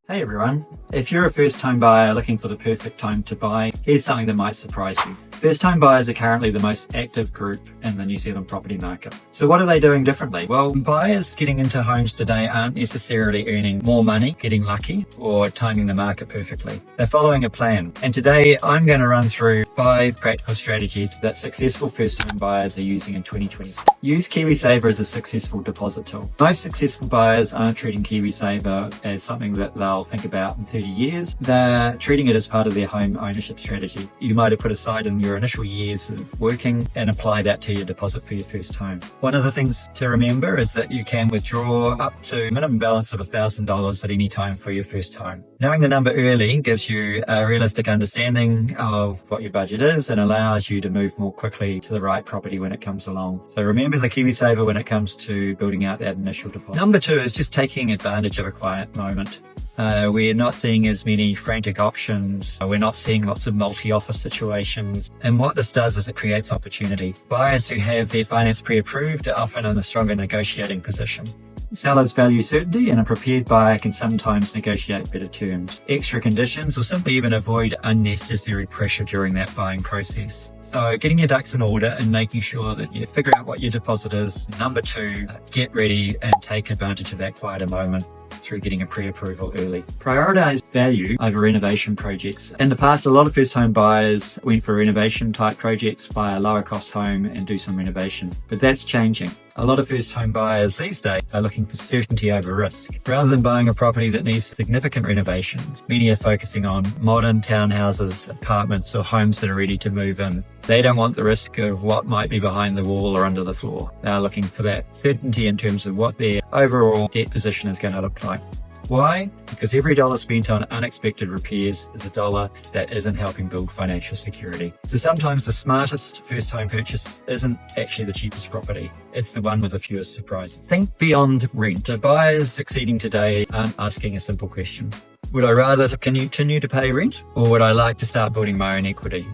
Hey everyone, if you're a first home buyer looking for the perfect time to buy, here's something that might surprise you. First home buyers are currently the most active group in the New Zealand property market. So what are they doing differently? Well, buyers getting into homes today aren't necessarily earning more money, getting lucky, or timing the market perfectly. They're following a plan. And today I'm going to run through 5 practical strategies that successful first home buyers are using in 2020. Use KiwiSaver as a successful deposit tool. Most successful buyers aren't treating KiwiSaver as something that they'll think about in 30 years. They're treating it as part of their home ownership strategy. You might have put aside in your initial years of working and apply that to your deposit for your first home. One of the things to remember is that you can withdraw up to a minimum balance of $1,000 at any time for your first home. Knowing the number early gives you a realistic understanding of what your budget is and allows you to move more quickly to the right property when it comes along. So remember the KiwiSaver when it comes to building out that initial deposit. Number 2 is just taking advantage of a quiet moment. We're not seeing as many frantic options. We're not seeing lots of multi-offer situations. And what this does is it creates opportunity. Buyers who have their finance pre-approved are often in a stronger negotiating position. Sellers value certainty, and a prepared buyer can sometimes negotiate better terms, extra conditions, or simply even avoid unnecessary pressure during that buying process. So getting your ducks in order and making sure that you figure out what your deposit is. Number 2, get ready and take advantage of that quieter moment through getting a pre-approval early. Prioritize value over renovation projects. In the past, a lot of first home buyers went for renovation type projects, buy a lower cost home and do some renovation, but that's changing. A lot of first home buyers these days are looking for certainty over risk. Rather than buying a property that needs significant renovations, many are focusing on modern townhouses, apartments, or homes that are ready to move in. They don't want the risk of what might be behind the wall or under the floor. They are looking for that certainty in terms of what their overall debt position is going to look like. Why? Because every dollar spent on unexpected repairs is a dollar that isn't helping build financial security. So sometimes the smartest first home purchase isn't actually the cheapest property. It's the one with the fewest surprises. Think beyond rent. The buyers succeeding today aren't asking a simple question. Would I rather continue to pay rent, or would I like to start building my own equity?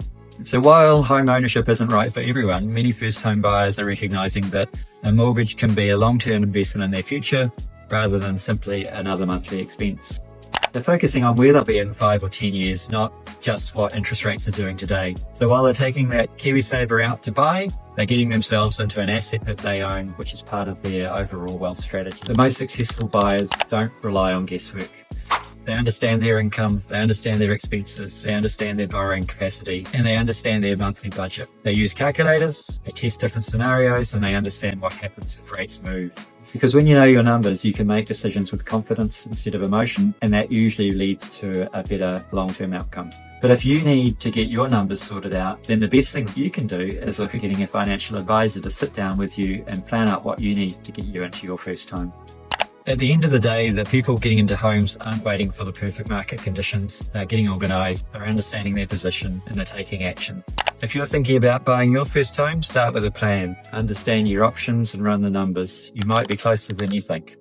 So while home ownership isn't right for everyone, many first home buyers are recognizing that a mortgage can be a long-term investment in their future, rather than simply another monthly expense. They're focusing on where they'll be in 5 or 10 years, not just what interest rates are doing today. So while they're taking that KiwiSaver out to buy, they're getting themselves into an asset that they own, which is part of their overall wealth strategy. The most successful buyers don't rely on guesswork. They understand their income, they understand their expenses, they understand their borrowing capacity, and they understand their monthly budget. They use calculators, they test different scenarios, and they understand what happens if rates move. Because when you know your numbers, you can make decisions with confidence instead of emotion, and that usually leads to a better long-term outcome. But if you need to get your numbers sorted out, then the best thing you can do is look at getting a financial advisor to sit down with you and plan out what you need to get you into your first home. At the end of the day, the people getting into homes aren't waiting for the perfect market conditions. They're getting organised, they're understanding their position, and they're taking action. If you're thinking about buying your first home, start with a plan. Understand your options and run the numbers. You might be closer than you think.